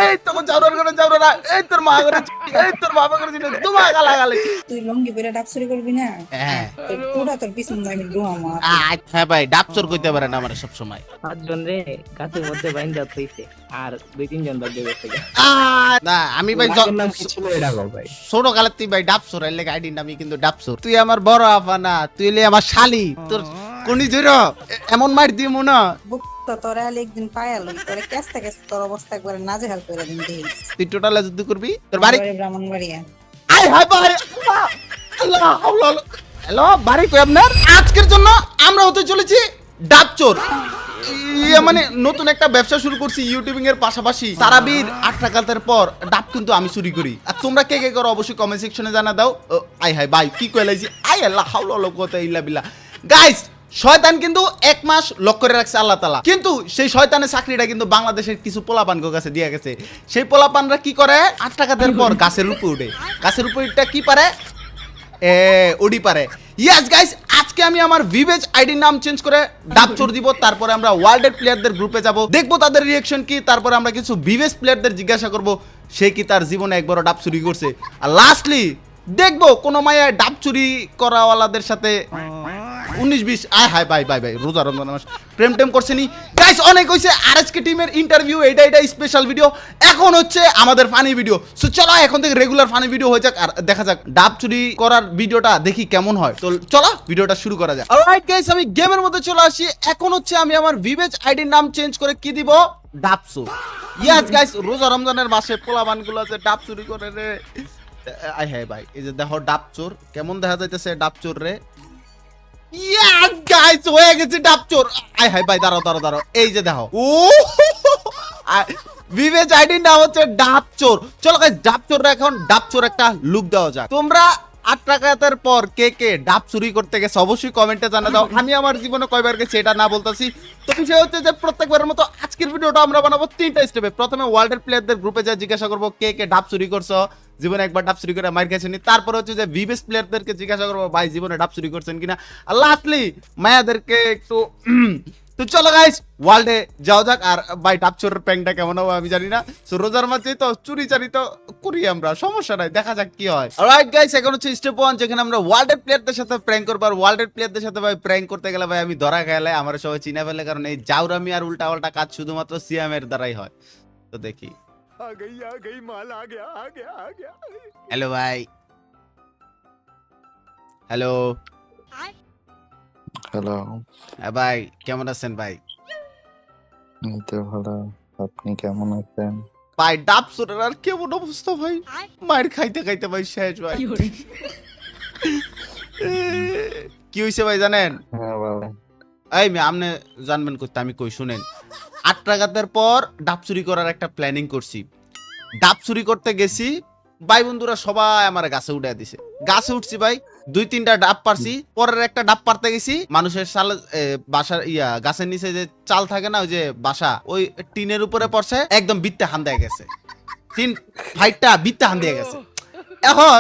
এই তো যাওরার করে যাওরা এই তোর মা করে এই তোর বাবা করে দিন দুমা গালাগালি তুই লঙ্গি পরে ডাব চুরি করবি না? হ্যাঁ তোর পুরা তোর পিছন আমি ডুয়া মার। হ্যাঁ ভাই ডাব চোর কইতে পারে না আমার সব সময়। 5 জন রে গাছের মধ্যে বাইন্ধা থইছে আর 2-3 জন বাদ দিয়ে গেছে। না আমি ভাই মাগের নাম কি ছিল এটা গো ভাই? ছোট কালে তুই ভাই ডাব চোর এর লেগে আইডির নামই কিন্তু ডাব চোর। তুই আমার বড় আপা না, তুই এলে আমার শালি। তোর কোনি ধইর এমন মার দিমু না বুকটা তোরে আলে একদিন পায়ালো তোরে কেসতে কেসতে তোর অবস্থা একবারে নাজেহাল করে দিন দেই। তুই টোটালে যুদ্ধ করবি তোর বাড়ি ব্রাহ্মণবাড়িয়া। আয় হায় বাড়ি আল্লাহ আল্লাহ। হ্যালো বাড়ি কই আপনার? আজকের জন্য আমরা হতে চলেছি ডাব চোর। মানে নতুন একটা ব্যবসা শুরু করছি ইউটিউবিং এর পাশাপাশি। তারাবির 8 টাকার পর ডাব কিন্তু আমি চুরি করি। আর তোমরা কে কে করো অবশ্যই কমেন্ট সেকশনে জানা দাও। আয় হায় ভাই কি কইলাইছি আয় আল্লাহ হাওলা লা কুওয়াতা ইল্লা বিল্লাহ। গাইস শয়তান কিন্তু 1 মাস লক করে রাখছে আল্লাহ তাআলা, কিন্তু সেই শয়তানের চাকরিটা কিন্তু বাংলাদেশের কিছু পোলাপানকে কাছে দিয়া গেছে। সেই পোলাপানরা কি করে 8 টাকার পর গাছের উপরে উঠে। গাছের উপরটা কি পারে ওডি পারে। ইয়েস গাইস আজকে আমি আমার ভিভেজ আইডির নাম চেঞ্জ করে ডাব চোর দিব। তারপরে আমরা ওয়ার্ল্ডের প্লেয়ারদের গ্রুপে যাব, দেখবো তাদের রিঅ্যাকশন কি। তারপরে আমরা কিছু ভিভেজ প্লেয়ারদের জিজ্ঞাসা করব সে কি তার জীবনে একবারও ডাব চুরি করছে। আর লাস্টলি দেখবো কোন মায়া ডাব চুরি করাওয়ালাদের সাথে 19-20 আয় হায় ভাই ভাই ভাই রোজা রমজান মাস প্রেম টেম করছে নি। গাইস অনেক হইছে আরএসকে টিমের ইন্টারভিউ, এটা স্পেশাল ভিডিও। এখন হচ্ছে আমাদের ফানি ভিডিও। সো চলো এখন থেকে রেগুলার ফানি ভিডিও হয়ে যাক আর দেখা যাক ডাব চুরি করার ভিডিওটা দেখি কেমন হয়। তো চলো ভিডিওটা শুরু করা যাক। অলরাইট গাইস আমি গেমের মধ্যে চলে আসি। এখন হচ্ছে আমি আমার ভিভেজ আইডির নাম চেঞ্জ করে কি দিব ডাব চোর। ইয়েস গাইস রোজা রমজানের মাসে পোলাবানগুলো আছে ডাব চুরি করে রে। আয় হায় ভাই এই যে দেখো ডাব চোর কেমন দেখা যাইতেছে ডাব চোর রে। ইয়েস গাইস হয়ে গেছে ডাব চোর। আয় হায় ভাই দাঁড়াও দাঁড়াও দাঁড়াও এই যে দেখো ও ভিভেজ আইডি নাম হচ্ছে ডাব চোর। চলো গাইস ডাব চোররা এখন ডাব চোর একটা লুক দেওয়া যাক। তোমরা 8 টাকার পর কে কে ডাব চুরি করতে গেছে অবশ্যই কমেন্টে জানা দাও। আমি আমার জীবনে কয়বার গেছি এটা না বলতাছি। তো বিষয় হচ্ছে যে প্রত্যেকবারের মতো আজকের ভিডিওটা আমরা বানাবো 3টা স্টেপে। প্রথমে ওয়ার্ল্ডের প্লেয়ারদের গ্রুপে যা জিজ্ঞাসা করবো কে কে ডাব চুরি করছো, জীবনে একবার ডাব চুরি করে মার খেয়েছেন। তারপর হচ্ছে যে ভিভেজ প্লেয়ারদেরকে জিজ্ঞাসা করবো ভাই জীবনে ডাব চুরি করছেন কিনা। আর লাস্টলি মায়াদেরকে একটু তো চলো গাইস ওয়ার্ল্ডে যাও যাক। আর ভাই ডাব চোরের প্র্যাঙ্কটা কেমন হবে আমি জানি না। সো রোজার মাঝে তো চুরি চারি তো করি আমরা, সমস্যা নাই, দেখা যাক কি হয়। অলরাইট গাইস এখন হচ্ছে স্টেপ 1 যেখানে আমরা ওয়ার্ল্ডের প্লেয়ারদের সাথে প্র্যাঙ্ক করব। আর ওয়ার্ল্ডের প্লেয়ারদের সাথে ভাই প্র্যাঙ্ক করতে গেলে ভাই আমি ধরা খেলে আমার সবাই চিনা ফেলে, কারণ এই জাউরামি আর উল্টা পাল্টা কাজ শুধুমাত্র সিএমের দ্বারাই হয়। তো দেখি आ गई माल आ गया आ गया आ गया। হ্যালো ভাই হ্যালো হ্যালো, হ্যাঁ ভাই কেমন আছেন ভাই? এই তো ভালো। আপনি কেমন আছেন? ভাই ডাব চোরের আর কেমন অবস্থা ভাই, মায়ের খাইতে খাইতে ভাই শেষ ভাই। কি হইছে ভাই জানেন? হ্যাঁ বলেন। এই আপনি জানবেন করতে আমি কই শুনেন। 8 টাকার পর ডাব চুরি করার একটা প্ল্যানিং করছি। ডাব চুরি করতে গেছি, ভাই বন্ধুরা সবাই আমার গাছে উঠে দিছে। গাছে উঠছি ভাই 2-3টা ডাব পারছি। পরের একটা ডাব পারতে গেছি, মানুষের সাল বাসার গাছের নিচে যে চাল থাকে না ওই যে বাসা, ওই টিনের উপরে পড়ছে, একদম বিত্তে হান দিয়ে গেছে। টিন ফাইটটা বিত্তে হান দিয়ে গেছে। এখন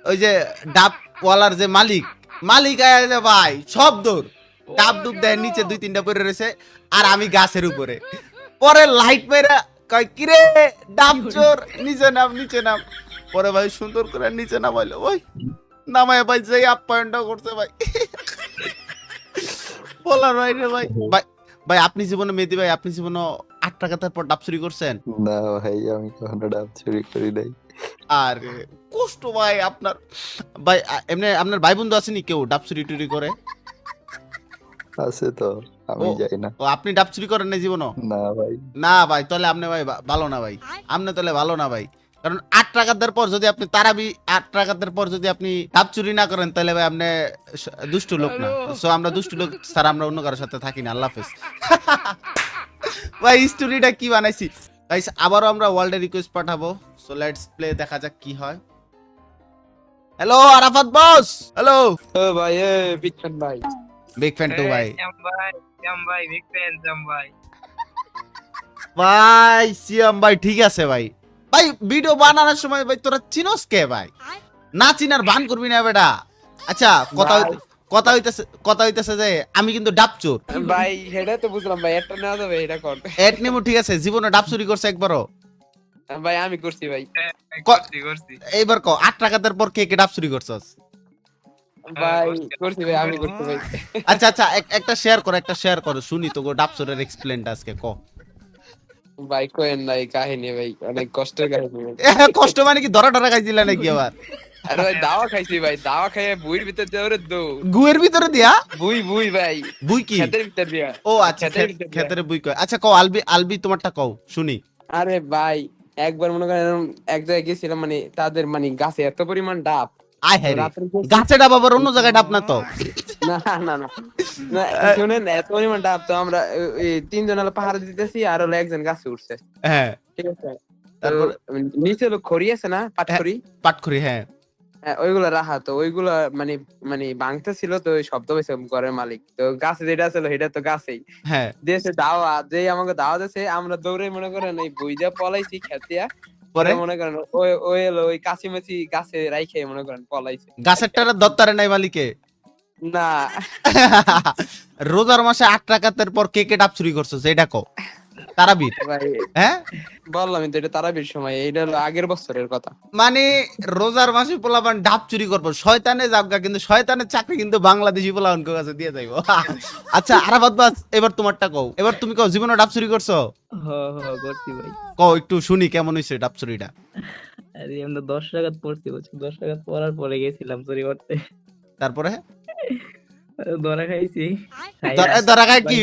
ওই যে ডাব ওয়ালার যে মালিক আয় ভাই সব দৌড় ডাব ডুব দেয় নিচে 2-3টা পড়ে রয়েছে আর আমি গাছের উপরে। পরে লাইট মেরা কয় কিরে ডাব চোর নিচে নাম। পরে ভাই সুন্দর করে নিচে নামাইলো ওই নামায় ভাই যেই আপ্যায়নটা করছে ভাই বলার বাইরে ভাই। ভাই আপনি জীবনে মেহেদী ভাই আপনি জীবনে 8 টাকার পর ডাব চুরি করছেন? না ভাই আমি কখনো ডাব চুরি করি নাই। আর কষ্ট ভাই আপনার। ভাই এমনি আপনার ভাই বন্ধু আসেনি কেউ ডাব চুরি টুরি করে? আছে তো, আমি যাই না। ও আপনি ডাব চুরি করেন না জীবনও? না ভাই। না ভাই তাহলে আপনি ভাই ভালো না ভাই, আপনি তাহলে ভালো না ভাই। কারণ 8 টাকার পর যদি আপনি তারাবি 8 টাকার পর যদি আপনি ডাব চুরি না করেন তাহলে ভাই আপনি দুষ্ট লোক না। সো আমরা দুষ্ট লোক স্যার আমরা অন্য কারোর সাথে থাকি না। আল্লাহ হাফেজ। ভাই স্টোরিটা কি বানাইছি গাইস, আবারও আমরা ওয়ার্ল্ডে রিকোয়েস্ট পাঠাবো। সো লেটস প্লে, দেখা যাক কি হয়। হ্যালো আরাফাত বস। হ্যালো ও ভাই এ বিগ ফ্যান ভাই। বিগ ফ্যান টু ভাই। জাম ভাই বিগ ফ্যান জাম ভাই। ভাই সিয়াম ভাই ঠিক আছে ভাই। ভাই ভিডিও বানানোর সময় ভাই তোরা চিনোস কে ভাই? না চিনার ভান করবি না বেটা। আচ্ছা কথা হইতেছে যে আমি কিন্তু ডাব চোর। ভাই হেডা তো বুঝলাম ভাই, একটা না যাবে এটা কোন? এট নেমু ঠিক আছে, জীবনে ডাব চুরি করছে একবারও? ভাই আমি করছি ভাই। এইবার কও 8 টাকাতের পর কে কে ডাব চুরি করছস? ভাই করছি ভাই, আমি করছি ভাই। আচ্ছা আচ্ছা একটা শেয়ার করো শুনি তো গো ডাব চোরের এক্সপ্লেনটা আজকে ক। ভাই কোয়েন নাই কাহিনী ভাই, অনেক কষ্টের কাহিনী ভাই। কষ্ট মানে কি ধরা ধরা খাইছিলা নাকি আবার? আরে ভাই দাওয়া খাইছি ভাই, দাওয়া খাইয়ে বুইর ভিতর দেওরে দো। গুয়ের ভিতরে দিয়া? বুই ভাই। বুই কি? ক্ষেতের ভিতর দিয়া। ও আচ্ছা ক্ষেতের ভিতর দিয়া। ক্ষেতের বুই কয়। আচ্ছা কও আলবি তোমারটা কও শুনি। আরে ভাই একবার মনে করেন এরকম এক জায়গায় গেছিলাম, মানে তাদের মানে গাছে এত পরিমাণ ডাব। আয় হ্যাঁ রে, রাত্রে গেছি- গাছে ডাব আবার অন্য জায়গায় ডাব না তো? না না না না, শুনেন এত পরিমাণ ডাব তো আমরা এই 3 জন হলো পাহাড়ে দিতেছি, আর হলো একজন গাছে উঠছে, হ্যাঁ ঠিক আছে। তারপর? নিচে হলো খড়ি আছে না, পাটখড়ি, পাটখড়ি, হ্যাঁ ওইগুলা রাখা, তো ওইগুলা মানে মানে ভাঙতে ছিল, তো ওই শব্দ পাইছে ঘরের মালিক, তো গাছে যেটা ছিল সেটা তো গাছেই হ্যাঁ দেশে দাওয়া, যেই আমাকে দাওয়া দিয়েছে আমরা দৌড়ে মনে করেন এই বইজা পলাইছি খেতিয়া, পরে মনে করেন ওই ওই হলো ওই কাছিমাছি গাছে রাইখে মনে করেন পলাইছে। গাছেরটার দত্তারে নাই মালিকে? না রোজার মাসে 8 টাকাতের পর কে কে ডাব চুরি করছস এটা কও। তারাবির, ভাই হ্যাঁ বললাম তো এটা তারাবির সময়, এইটা হলো আগের বছরের কথা। মানে রোজার মাসে পোলাপান ডাব চুরি করবো, শয়তানে যাবগা, কিন্তু শয়তানের চাকরি কিন্তু বাংলাদেশি পোলাপানকে কাছে দিয়ে যাইবো। আচ্ছা আরাফাত বাস, এবার তোমারটা কও। এবার তুমি কও জীবনে ডাব চুরি করছো? করছি ভাই। কও একটু শুনি কেমন হইছে ডাব চুরিটা। আরে আমরা 10 টাকা পড়ছি, বুঝছো? 10 টাকা পড়ার পরে গেছিলাম চুরি করতে, তারপরে ধরা খাইছি। ধরা খায় কি?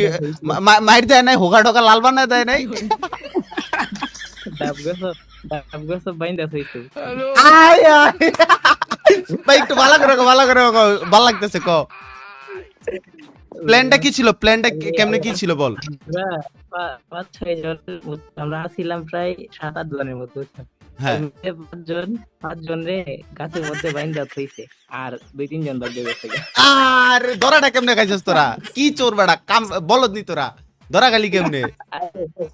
মাইর দেয় নাই, হোগা ঢোকা লাল বানায় দেয় নাই? ডাব গাছ বাইন্দা থইছো। আয় আয় ভাই একটু ভালো করে কও, ভালো লাগতেছে কও। প্ল্যানটা কি ছিল? প্ল্যানটা কেমনে কি ছিল বল। আমরা 5-6 জন, আমরা ছিলাম প্রায় 7-8 জনের মতো, বুঝছো? হ্যাঁ 5 জন রে গাছের মধ্যে বাইন্দা থইছে, আর 2-3 জন বাদ দিয়ে গেছে। আর ধরাটা কেমনে খাইছিস তোরা? কি চোর বেড়া কাম বলদ নি তোরা, ধরা গালি কেমনে?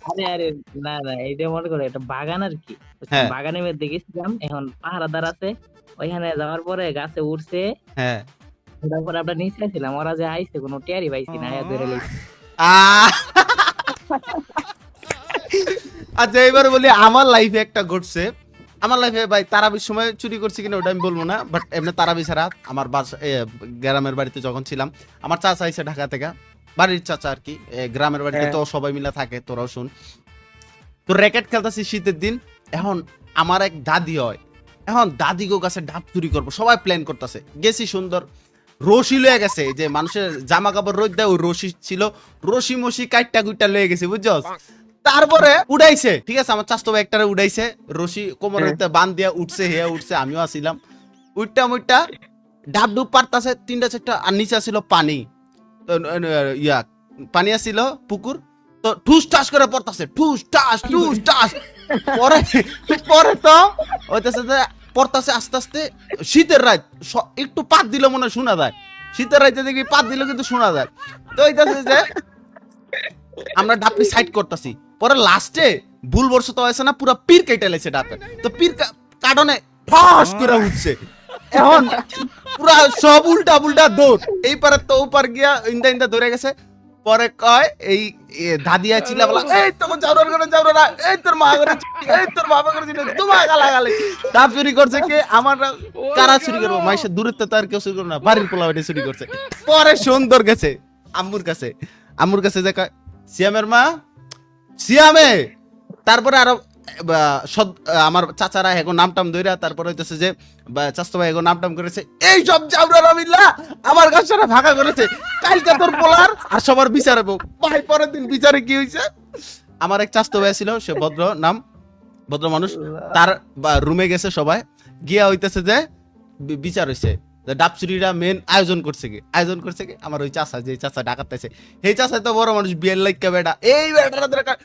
আরে আরে না না, এইটা মনে করো একটা বাগান আর কি, হ্যাঁ। বাগানের মধ্যে গেছিলাম, এখন পাহারাদার আছে, ওইখানে যাওয়ার পরে গাছে উঠছে, হ্যাঁ তারপরে আমরা নিচে ছিলাম, ওরা যে আইছে কোনো টেরি পাইছি না, আয়া ধরে লইছে। আহ! আচ্ছা এবার বলি আমার লাইফে একটা ঘটছে। আমার লাইফে ভাই তারাবির সময় চুরি করছি কিনা ওটা আমি বলবো না, বাট এমনি তারাবি ছাড়া আমার গ্রামের বাড়িতে যখন ছিলাম, আমার চাচা আইছে ঢাকা থেকে, বাড়ির চাচা আর কি, গ্রামের বাড়িতে তো সবাই মিলে থাকে, তোরাও শুন। তো র্যাকেট খেলতেছি শীতের দিন, এখন আমার এক দাদি হয়, এখন দাদি গো কাছে ডাব চুরি করবো, সবাই প্ল্যান করতেছে, গেছি সুন্দর, রশি লয়ে গেছে, যে মানুষের জামা কাপড় রোদ দেয় ওই রশি ছিল, রশি মশি কাইটটা গুইটা লয়ে গেছে, বুঝছস? তারপরে উড়াইছে, ঠিক আছে, আমার চাস্তো ভাই একটারে উড়াইছে, রশি কোমরের বান দিয়া উঠছে, হে উঠছে, আমিও আসিলাম, উইটা ডাব ডুব পারতাছে 3টা-4টা, আর নিচে ছিল পানি, তো পানি আসছিল পুকুর, তো ঠুস টাস করে পড়তাছে, ঠুস টাস পরে তো হইতেছে যে পড়তাছে আস্তে আস্তে, শীতের রাত, একটু পাত দিলে মনে হয় শোনা যায়, শীতের রাতে দেখি পাত দিলে কিন্তু শোনা যায়, তো হইতেছে যে আমরা ডাবটি সাইড করতেছি, পরে লাস্টে ভুল বর্ষ তো হয়েছে না, পুরো পীর কেটে লেছে ডাবে, তো পীর কাটনে ঠাস করে উঠছে, এখন পুরা সব উল্টা দৌড়, এই পারে তো ওপার গিয়া ইন্দা ধরে গেছে, পরে কয় এই দাদিয়া চিল্লা বলা, এই তোর যাওরার না, এই তোর মা করে, এই তোর বাবা করে দিলে তোমার গালাগালি, ডাব চুরি করছে কে? আমার কারা চুরি করবো? মাইসের দূরত্ব তো আর কেউ চুরি করবে না, বাড়ির পোলা ওইটা চুরি করছে। পরে সুন্দর গেছে আম্মুর কাছে যে কয়, সিয়ামের মা সিয়ামে, তারপরে আরো আমার চাচারা এখন নামটাম ধইরা, তারপরে হইতেছে যে চাচতো ভাই এখন নামটাম করেছে, এই সব জাউরারা মিল্লা আমার গাছটা ভাগা করেছে, কালকে তোর পোলার আর সবার বিচারে বউ। ভাই পরের দিন বিচারে কি হয়েছে, আমার এক চাচতো ভাই ছিল, সে ভদ্র মানুষ, তার রুমে গেছে সবাই, গিয়া হইতেছে যে বিচার হয়েছে, ডাব চুরিরা মেন আয়োজন করছে কি আমার ওই চাচা, যে চাচা ডাকাতেছে, এই চাচা তো বড় মানুষ, বিয়ের লাইকা বেটা, এই বেটা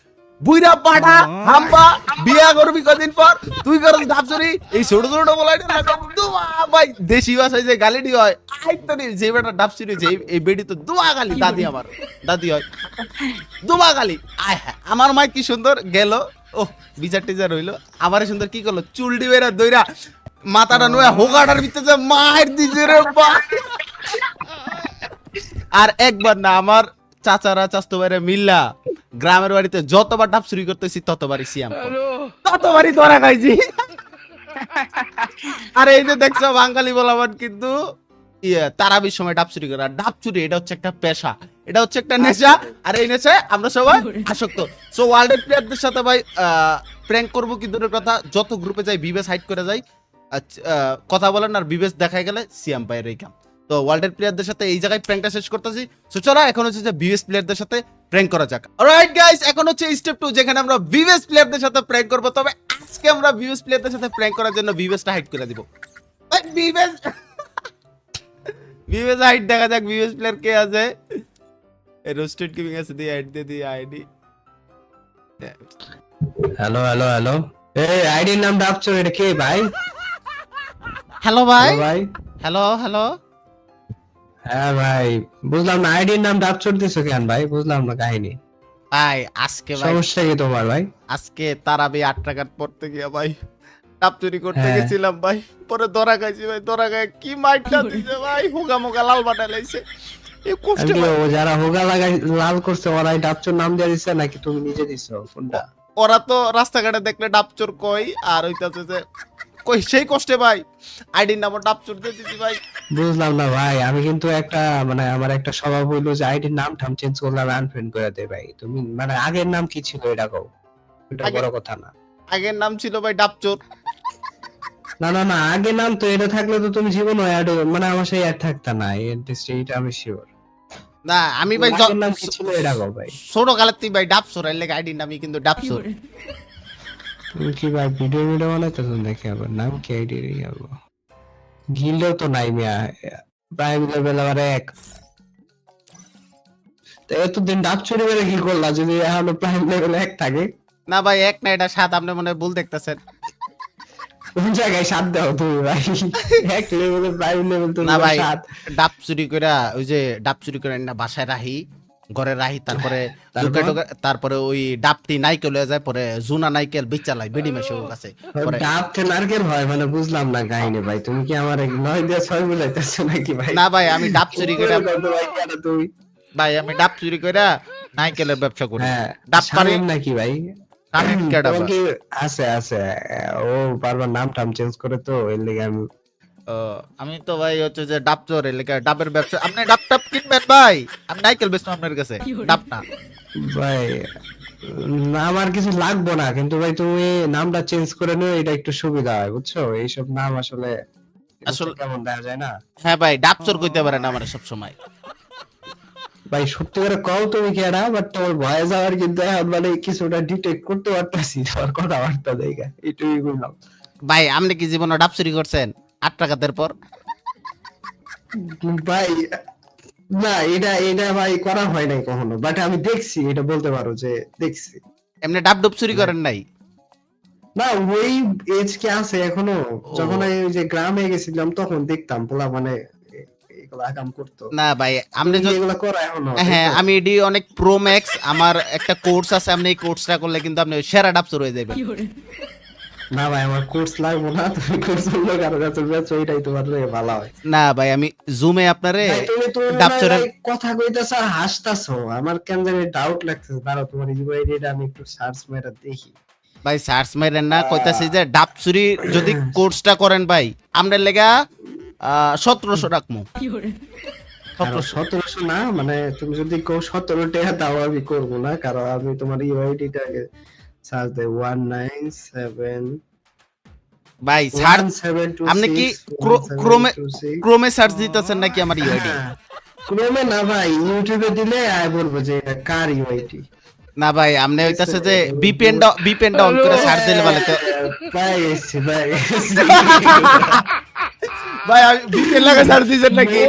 বুইরা পাঠা হাম্বা, বিয়া করবি কদিন পর, তুই করস ডাব চুরি, এই ছোট বলাই দুয়া ভাই, দেশি ভাষায় যে গালিটি হয়, আইতনি যে বেটা ডাব চুরি, যে এই বেটি তো দুয়া গালি, দাদি হয় দুয়া গালি, আয় হ্যাঁ, আমার মাই কি সুন্দর গেল, ও বিচার টিচার হইলো, আমারে সুন্দর কি করলো, চুলটি বেরা দইরা মাথাটা নয়া হোগাটার ভিতরে মার দিছে রে ভাই। আর একবার না, আমার চাচারা চাচতো ভাইরা মিল্লা গ্রামের বাড়িতে যতবার ডাব চুরি করতেছি ততবারই সিয়াম। কতবারই ধরা খাইছি। আরে এই যে দেখছো বাঙালি বলাবান কিন্তু তারাবির সময় ডাব চুরি করে। আর ডাব চুরি এটা হচ্ছে একটা পেশা, এটা হচ্ছে একটা নেশা, আর এই নেশায় আমরা সবাই আসক্ত। সো ওয়ার্ল্ডের প্লেয়ারদের সাথে ভাই প্র্যাঙ্ক করবো কি দূরের কথা, যত গ্রুপে যাই বিবেস হাইড করে যাই, কথা বলেন আর বিবেস দেখাই গেলে সিএম পায়ের এই কাম। তো ওয়ার্ল্ডের প্লেয়ারদের সাথে এই জায়গায় প্র্যাঙ্কটা শেষ করতেছি। সো চলো এখন হচ্ছে যে বিবেস প্লেয়ারদের সাথে প্র্যাঙ্ক করা যাক। অলরাইট গাইস, এখন হচ্ছে স্টেপ 2 যেখানে আমরা বিবেস প্লেয়ারদের সাথে প্র্যাঙ্ক করব। তবে আজকে আমরা বিবেস প্লেয়ারদের সাথে প্র্যাঙ্ক করার জন্য বিবেসটা হাইড করে দিব। ভাই বিবেস বিবেস হাইড দেখা যাক বিবেস প্লেয়ার কে আছে। এই রোস্টেড গেমিং আছে, দিয়ে হাইড দিয়ে দিয়ে আইডি। হ্যালো হ্যালো হ্যালো, এই আইডির নাম ডাবছো, এটা কে ভাই? হ্যালো ভাই, হ্যালো ভাই, হ্যালো হ্যালো। হ্যাঁ ভাই, বুঝলাম না আইডির নাম ডাবছোর দিছো কেন ভাই? বুঝলাম না কাহিনী। ভাই আজকে ভাই সমস্যা কি তোমার ভাই? আজকে তারাবি 8 টাকার পড়তে গিয়া ভাই ডাব চুরি করতে হ্যাঁ। গেছিলাম ভাই, পরে ধরা খাইছি ভাই। ধরা খাই কি মাইটটা দিছে ভাই, হুগা মুগা লাল বাটা লাইছে। এই কষ্ট আমি কি ও যারা হোগা লাগাই লাল করছে ওরাই ডাবছোর নাম দিয়ে দিছে নাকি তুমি নিজে দিছো কোনটা? ওরা তো রাস্তাঘাটে দেখলে ডাবচোর কই, আর হইতাছে যে কই সেই কষ্টে ভাই আইডির নাম ডাবচোর দিয়ে দিছি ভাই। বুঝলাম না ভাই, আমি কিন্তু একটা মানে আমার একটা স্বভাব হইলো যে আইডির নাম ঠাম চেঞ্জ করলে আমি আনফ্রেন্ড করে দেই ভাই। তুমি মানে আগের নাম কি ছিল এটা কও, এটা বড় কথা না। আগের নাম ছিল ভাই ডাবচোর। না না না, আগের নাম তো এটা থাকলে তো তুমি জীবন অ্যাড মানে আমার সেই অ্যাড থাকতা না, এইটা আমি শিওর। না আমি ভাই আগের নাম কি ছিল এটা কও ভাই। ছোট কালের ভাই ডাবচোর এর লেগে আইডির নামই কিন্তু ডাবচোর। তুমি কি ভাই ভিডিও বানাইতেছো নাকি? আবার নাম কি আইডি যাবো? গিলেও তো নাই মিয়া, প্রাইম লেভেল আবার 1। তো এতদিন ডাব চুরি করে কি করলা যদি এখনো প্রাইম লেভেল 1 থাকে? না ভাই 1 না, এটা 7, আপনি মনে হয় ভুল দেখতেছেন। কোন জায়গায় 7 দাও তুমি ভাই? 1 লেভেলে প্রাইম লেভেল তো না ভাই 7। ডাব চুরি করে, ওই যে ডাব চুরি করে না বাসায় রাহি, ঘরে রাহি, তারপরে তারপর? তারপরে ওই ডাবটি নাইকেল হয়ে যায়, পরে জুনা নাইকেল বেচালাই বেডি মেশে ওর কাছে। পরে ডাব তে নারকেল হয় মানে বুঝলাম না কাহিনী ভাই। তুমি কি আমার 9 দিয়ে 6 বুঝাইতেছো নাকি ভাই? না ভাই আমি ডাব চুরি করে, ভাই কেন তুমি? ভাই আমি ডাব চুরি করে নাইকেলের ব্যবসা করি। হ্যাঁ, ডাব পারি শামীম নাকি ভাই? শামীম কেডা তোমার ভাই? কি আছে আছে, ও বারবার নাম টাম চেঞ্জ করে তো এর লেগে আমি। আমি তো ভাই হচ্ছে যে ডাব চোর এর লেগে ডাবের ব্যবসা। আপনি ডাব টাব কিনবেন ভাই? আমি নাইকেল বেচবো আপনার কাছে, ডাব না। ভাই না আমার কিছু লাগবে না, কিন্তু ভাই তুমি নামটা চেঞ্জ করে নিও, এটা একটু সুবিধা হয় বুঝছো। এইসব নাম আসলে আসলে- কেমন দেওয়া যায় না হ্যাঁ ভাই ডাব চোর কইতে পারেন আমার সব সময়। ভাই। সত্যি করে কও তুমি কি এটা, বাট তোমার ভয়ে যাওয়ার কিন্তু এখন মানে কিছুটা ডিটেক্ট করতে পারতাছি তোমার কথাবার্তা দেখে, এটুকুই বললাম। ভাই আপনি কি জীবনে ডাব চুরি করছেন 8 টাকাদের পর? ভাই না, এটা ভাই করা হয় নাই কখনো, বাট আমি দেখছি, এটা বলতে পারো যে দেখছি। এমনি ডাব ডুব চুরি করেন নাই? না ওই এজ কি আছে এখনো? যখন আমি ওই যে গ্রামে গেছিলাম তখন দেখতাম পোলা মানে এগুলা কাম করতো। না ভাই আপনি তুমি কি এগুলা করো এখনো? হ্যাঁ আমি এডি অনেক প্রো ম্যাক্স, আমার একটা কোর্স আছে, আপনি এই কোর্সটা করলে কিন্তু আপনি সেরা ডাব চোর হয়ে যাবেন। না ভাই আমার কোর্স লাগবে না, তুমি কোর্স অন্য কারো কাছে বেচো, এটাই তোমার লাগে ভালো হয়। না ভাই আমি জুমে আপনারে ভাই, তুমি ডাব মনে হয় চোরের ভাই কথা কইতাছো আর হাসতাছো, আমার কেন জানি ডাউট লাগতেছে। দাঁড়াও তোমার ইউআইডিটা আমি একটু সার্চ মেরে দেখি। ভাই সার্চ মাইরেন না, কইতাছি যে ডাব চুরি যদি কোর্সটা করেন ভাই আপনার লেগা 1700 রাখমু। 1700 না, মানে তুমি যদি কও 17 টাকা দাও আমি করবো না, কারণ আমি তোমার ইউআইডিটাকে সার্চ দেই 197 ভাই সার্চ 1726 আপনি কি ক্রোমে সার্চ দিতেছেন নাকি আমার ইউআইডি? ক্রোমে না ভাই, ইউটিউবে দিলে আয় বলবো যে এটা কার ইউআইডি। না ভাই আপনি হইতাছে যে ভিপিএন অন করে সার্চ দিলে ভালো তো। ভাই এসছি ভাই ভাই আমি ভিপিএন লাগা সার্চ দিছেন নাকি?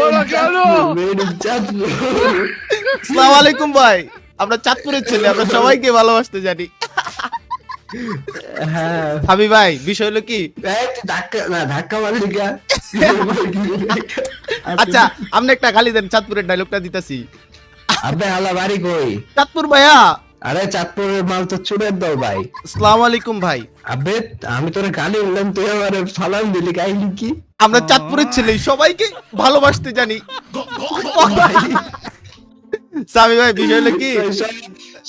আসসালামু আলাইকুম ভাই, আমরা চাঁদপুরের ছেলে, আমরা সবাইকে ভালোবাসতে জানি। হ্যাঁ ভাবি ভাই বিষয় হলো কি, ধাক্কা মারলি কা? আচ্ছা আপনি একটা গালি দেন, চাঁদপুরের ডায়লগটা দিতাছি। আবে হালা বাড়ি কই? চাঁদপুর ভাইয়া। আরে চাঁদপুরের মাল তো চুরের দাও ভাই। আসসালামু আলাইকুম ভাই। আবে আমি তোরে গালি বললাম, তুই আমারে সালাম দিলি, কাহিনী কি? আমরা চাঁদপুরের ছেলে, সবাইকে ভালোবাসতে জানি। সামি ভাই বিষয় হলো কি,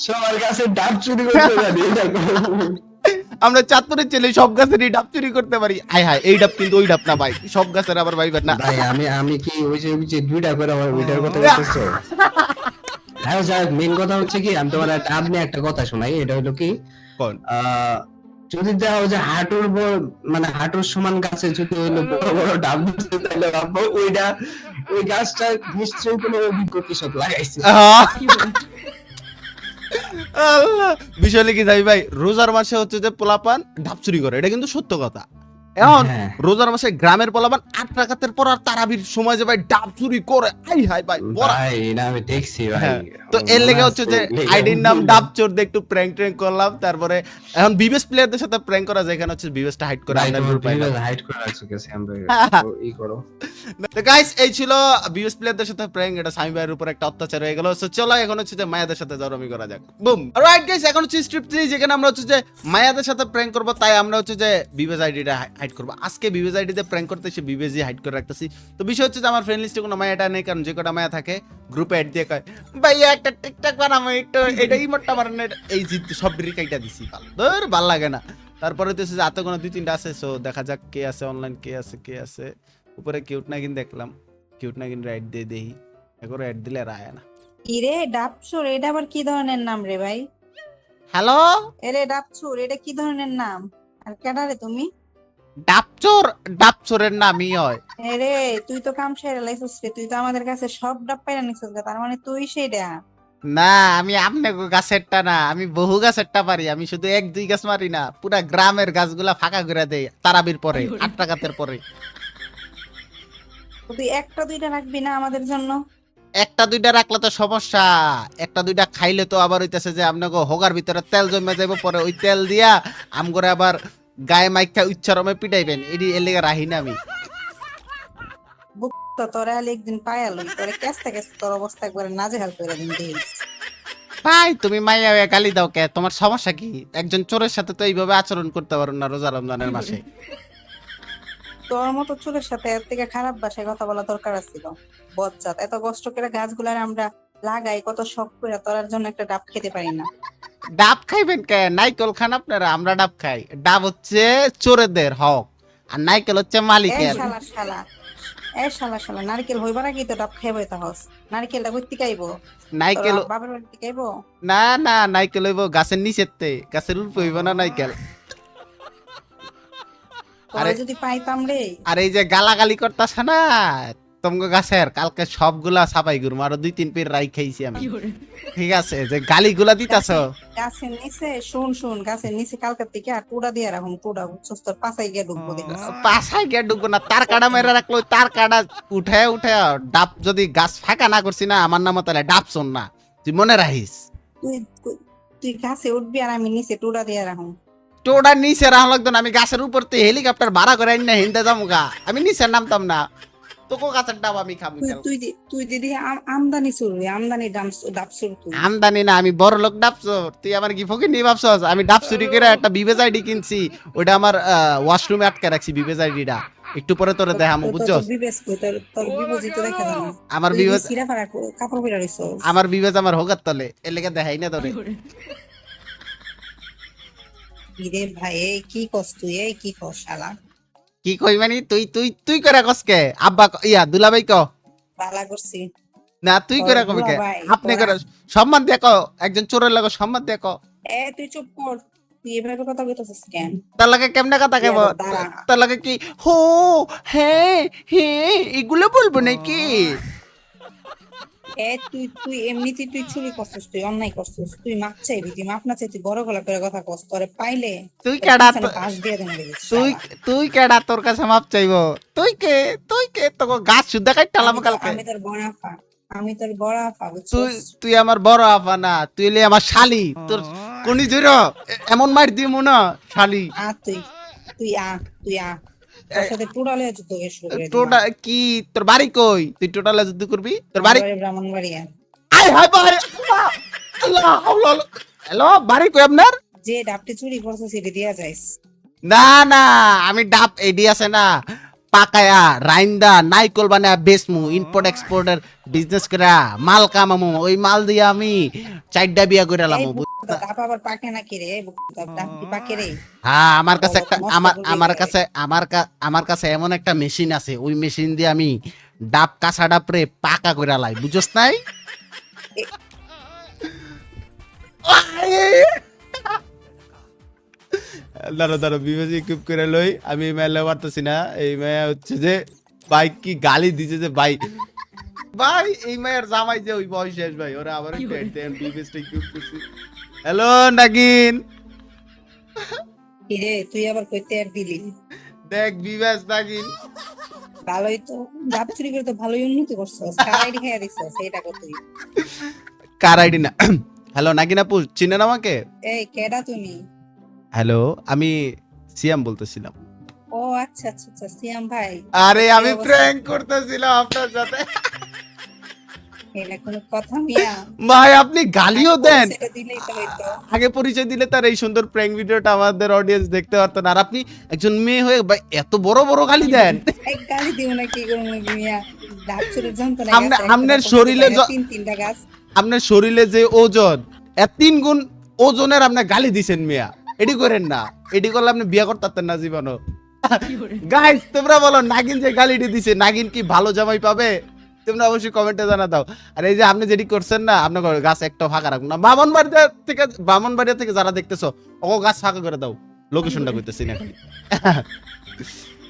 সবার কাছে ডাব চুরি করতে জানি, আমরা চাঁদপুরের ছেলে সব গাছেরই ডাব চুরি করতে পারি। আয় হায়, এই ডাব কিন্তু ওই ডাব না ভাই, সব গাছের আবার ভাইবেন না। ভাই আমি কি ওই যে দুইটা করে আমার ওইটার কথা বলতেছো? হ্যাঁ যাই, মেইন কথা হচ্ছে কি, আমি তোমার আপনি একটা কথা শোনাই। এটা হলো কি, কোন? যদি দেখো যে মানে হাঁটুর সমান গাছে যদি হইলো বড় বড় ডাব ধরছে, তাহলে ভাববো ওই গাছটা নিশ্চয়ই কোনো অভিজ্ঞ কৃষক লাগাইছে। আল্লাহ, বিষয় কি যাই ভাই, রোজার মাসে হচ্ছে যে পোলাপান ডাব চুরি করে, এটা কিন্তু সত্য কথা। এখন হ্যাঁ। রোজার মাসে গ্রামের পোলাপান 8 রাকাতের পর আর তারাবির সময় যে ভাই ডাব চুরি করে, আই হাই ভাই বড়। ভাই এটা আমি দেখছি ভাই। হ্যাঁ, তো এর লেগে হচ্ছে যে আইডির নাম ডাব চোর দিয়ে একটু প্র্যাঙ্ক ট্র্যাঙ্ক করলাম। তারপরে এখন বিবেস প্লেয়ারদের সাথে প্র্যাঙ্ক করা যায়, এখানে হচ্ছে বিবেসটা হাইড করে আমরা গ্রুপ পাইলাম। হাইড করে রাখছো গেছে আমরা ই করো। তো গাইস, এই ছিল বিবেস প্লেয়ারদের সাথে প্র্যাঙ্ক। এটা সামি ভাইয়ের উপর একটা অত্যাচার হয়ে গেল। সো চলো এখন হচ্ছে যে মায়াদের সাথে জরমি করা যাক। বুম। অলরাইট গাইস, এখন হচ্ছে স্ট্রিপ 3, যেখানে আমরা হচ্ছে যে মায়াদের সাথে প্র্যাঙ্ক করব। তাই আমরা হচ্ছে যে বিবেস আইডিটা হাইড করব। আজকে বিবেস আইডিতে প্র্যাঙ্ক করতে এসে বিবেসই হাইড করে রাখতেছি। তো বিষয় হচ্ছে যে আমার ফ্রেন্ড লিস্টে কোনো মায়াটা নেই, কারণ যে কটা মায়া থাকে গ্রুপে অ্যাড দিয়ে কয় ভাইয়া একটা টিকটক বানাবো, একটু এটা ইমোটটা বানানো, এই সব রিকাইটা দিছি। ধর ভাল লাগে না। তারপরে তো যে আতে কোনো 2-3টা আছে। সো দেখা যাক কে আছে অনলাইন, কে আছে। উপরে কিউট নাগিন দেখলাম, কিউট নাগিন রাইট দিয়ে দেই, একবার অ্যাড দিলে আর আয় না। কি রে ডাবচুর, এটা আবার কি ধরনের নাম রে ভাই? হ্যালো এরে ডাবচুর, এটা কি ধরনের নাম? আর কেডা রে তুমি? ডাবচোর, ডাবচোরের নামই হয়। এরে তুই তো কাম সেরে লাইছিস রে, তুই তো আমাদের কাছে সব ডাব পাইরা নিছিস গা, তার মানে তুই সেইটা। না, আমি আপনার গাছেরটা না, আমি বহু গাছেরটা পারি। আমি শুধু 1-2 গাছ মারি না, পুরা গ্রামের গাছগুলা ফাঁকা করে দেই তারাবির পরে, 8 রাকাতের পরে। তুই একটা দুইটা রাখবি না আমাদের জন্য? 1-2টা রাখলে তো সমস্যা, 1-2টা খাইলে তো আবার হইতেছে যে আপনাকে হোগার ভিতরে তেল জমে যাইব, পরে ওই তেল দিয়া আম করে আবার গায়ে মাইকা উচ্চারমে পিটাইবেন। এর লেগে রাহি না আমি। তো তোরা একদিন পায়ালো, তোরে কেসতে তোর অবস্থা একবারে নাজেহাল করে দিন দিস। ভাই তুমি মাইয়া হয়ে গালি দাও কে? তোমার সমস্যা কি? একজন চোরের সাথে তো এইভাবে আচরণ করতে পারো না রোজা রমজানের মাসে। তোর মতো চুলের সাথে এর থেকে খারাপ ভাষায় কথা বলা দরকার ছিল। বজ্জাত, এত কষ্ট করে গাছগুলার আমরা লাগাই, কত শখ করে, তোরার জন্য একটা ডাব খেতে পারি না। ডাব খাইবেন কে? নাইকল খান আপনারা, আমরা ডাব খাই। ডাব হচ্ছে চোরেদের হক, আর নাইকেল হচ্ছে এই মালিকের। শালা নারকেল হইবার আগেই তো ডাব খাইবো তাহস। নারকেলটা কই খাইবো? নাইকেল তোর বাবার বাড়িতে খাইবো? না না, নাইকেল হইব গাছের নিচেতে, গাছের উপরে হইব না নাইকেল। তোরে যদি পাইতাম রে। আর এই যে গালাগালি করতাছ না তোমাকে গাছের, কালকে সবগুলা সাপাই গুরম, আরো 2-3 পের রাই খাইছি আমি। ঠিক আছে, যে গালিগুলা দিতাছ গাছের নিচে শুন গাছের নিচে কালকার থেকে আর টুডা দিয়ে রাখুন, টুডা বুঝছস, তোর পাছাই গিয়ে ঢুকবো দেখিস। পাশায় গিয়ে ঢুকবো না, তার কাটা মেরে রাখলো, তার কাটা উঠে ডাব যদি গাছ ফাঁকা না করছি না, আমার নাম তাহলে ডাব শোন না, তুই মনে রাখিস। তুই গাছে উঠবি আর আমি নিচে টুডা দিয়ে রাখুন। টোটা নিচে রাখা লাগতো না, আমি গাছের উপর তো হেলিকপ্টার ভাড়া করে আনি না, হিন্দে যাবো গা, আমি নিচে নামতাম না। তোকে গাছের ডাব আমি খাবো। তুই দিদি আমদানি চুরি, আমদানি ডাব চুরি তুই। আমদানি না, আমি বড় লোক ডাব চোর। তুই আমার কি ফকির নিয়ে ভাবছস? আমি ডাব চুরি করে একটা বিবেজ আইডি কিনছি, ওটা আমার ওয়াশরুমে আটকে রাখছি বিবেজ আইডিটা, একটু পরে তোরে দেখামু, বুঝছস? আমার বিবেজ, কাপড় পরে রইছো। আমার বিবেজ আমার হোগার তলে, এর লেগে দেখাই না তোরে। রে ভাই, এই কি কস তুই, এই কি কস শালা? কি কই মানে? তুই করে কসকে? আব্বা ইয়া দুলাভাই ক বালা করছি না, তুই করে কবি কে? আপনি করে সম্মান দিয়ে ক, একজন চোরের লাগে সম্মান দিয়ে ক। তুই চুপ কর, তুই এভাবে কথা কইতাছিস কেন? তার লাগে কেমনে কথা কেব? তার লাগে কি হো হ্যাঁ হ্যাঁ এগুলো বলবো নাকি? তুই এমনিতেই তুই চুরি করছিস, তুই অন্যায় করছিস, তুই মাপ চাইবি, তুই মাপ না চাই তুই বড় গলা করে কথা কস, তোরে পাইলে তুই কেডা? পাশ দিয়ে দেন রে। তুই কেডা? তোর কাছে মাপ চাইবো? তুই কে তোকে গাছ শুদ্ধ কাটতালাম কালকে। আমি তোর বড় আপা বুঝছিস? তুই আমার বড় আপা না, তুই এলি আমার শালি। তোর কোনি জুড়ো এমন মার দিই মনে শালি। তুই আ তোর সাথে টোটালে যুদ্ধ শুরু করে দিলাম। টোটা কি? তোর বাড়ি কই? তুই টোটালে যুদ্ধ করবি? তোর বাড়ি ব্রাহ্মণবাড়িয়া। আয় হায় বাড়ি, আল্লাহ আল্লাহ। হ্যালো, বাড়ি কই আপনার? যে ডাবটি চুরি করছিস সেটা দিয়া যাইস। না না, আমি ডাব এডি আছে না, পাকায়া রাইন্দা নাইকল বানায়া বেসমু ইম্পোর্ট এক্সপোর্টের বিজনেস করে মাল কামামু ওই মাল দিয়ে আমি 4টা বিয়া করে এই লামু বুকটা ডাব আবার পাকে নাকি রে বুকটা ডাব কি পাকে রে হ্যাঁ আমার কাছে একটা নষ্ট আমার করবি আমার রে। কাছে আমার কাছে এমন একটা মেশিন আছে ওই মেশিন দিয়ে আমি ডাব কাঁচা ডাবরে পাকা করে লাই বুঝছস নাই দাঁড়া বিবেচি কিপ করে লই আমি মেলে পারতেছি না এই মেয়ে হচ্ছে যে ভাই কি গালি দিছে যে ভাই ভাই এই মেয়ের জামাই যে ওই বয়স শেষ ভাই ওরা আবার একটু দেন বিবেচটা কিপ করছি হ্যালো নাগিন কি রে তুই আবার কইতে আর দিলি দেখ বিবেচ নাগিন ভালোই তো ডাব চুরি করে তো ভালোই উন্নতি করছস কারাই খাইয়া দিছস এইটা কত কার আইডি না হ্যালো নাগিন আপু চিনেন আমাকে এই কেডা তুমি হ্যালো আমি সিয়াম বলতেছিলাম ও আচ্ছা আচ্ছা আচ্ছা সিয়াম ভাই আরে আমি কি অবস্থা? প্র্যাঙ্ক করতেছিলাম আপনার সাথে এটা কোনো কথা মিয়া ভাই আপনি গালিও দেন সেটা দিলেই তো হইতো আগে পরিচয় দিলে তার এই সুন্দর প্র্যাঙ্ক ভিডিওটা আমাদের অডিয়েন্স দেখতে পারতো না আর আপনি একজন মেয়ে হয়ে ভাই এত বড় বড় গালি দেন এক গালি দিও না কি করব মিয়া ডাব চুরির যন্ত্রণা আপনার শরীরে তিনটা গাছ আপনার শরীরে যে ওজন 3 গুণ ওজনের আপনি গালি দিছেন মিয়া এডি করেন না এডি করলে আপনি বিয়ে করতে পারতেন না জীবনও গাইস তোমরা বলো নাগিন যে গালিটি দিছে নাগিন কি ভালো জামাই পাবে তোমরা অবশ্যই কমেন্টে জানা দাও আর এই যে আপনি যেটি করছেন না আপনার গাছ একটা ফাঁকা রাখুন না বামনবাড়িয়া থেকে যারা দেখতেছো ও গাছ ফাঁকা করে দাও লোকেশনটা কইতেছি না খালি।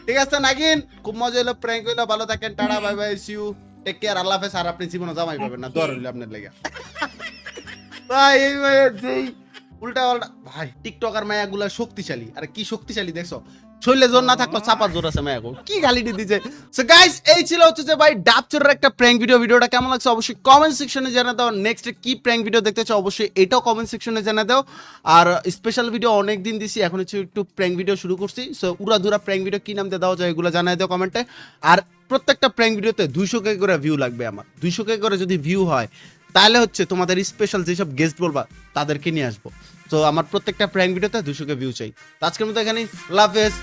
ঠিক আছে নাগিন খুব মজা হলো প্র্যাঙ্ক হইলো ভালো থাকেন tata bye bye see you take care আল্লাহ হাফেজ আর আপনি জীবনে জামাই পাবেন না দর হইলো আপনার লেগে ভাই এই মায়ের যেই উল্টা পাল্টা ভাই টিকটকার মায়াগুলা শক্তিশালী আরে কি শক্তিশালী দেখছো শৈলে জোর না থাকলো চাপা জোর আছে মায়াগো কি গালিটি দিছে সো গাইস এই ছিল হচ্ছে যে ভাই ডাবচোরের একটা প্র্যাঙ্ক ভিডিওটা কেমন লাগছে অবশ্যই কমেন্ট সেকশনে জানা দাও নেক্সট কি প্র্যাঙ্ক ভিডিও দেখতে চাও অবশ্যই এটাও কমেন্ট সেকশনে জানা দাও আর স্পেশাল ভিডিও অনেক দিন দিছি এখন হচ্ছে একটু প্র্যাঙ্ক ভিডিও শুরু করছি সো উড়াধুরা প্র্যাঙ্ক ভিডিও কি নাম দিয়ে দাও যায় এগুলো জানাই দাও কমেন্টে আর প্রত্যেকটা প্র্যাঙ্ক ভিডিওতে 200k করে ভিউ লাগবে আমার 200k করে যদি ভিউ হয় তাহলে হচ্ছে তোমাদের স্পেশাল যেসব গেস্ট বলবা তাদেরকে নিয়ে আসবো তো আমার প্রত্যেকটা প্র্যাঙ্ক ভিডিওতে 200k ভিউ চাই তো আজকের মতো এখানেই লাভ হাফেজ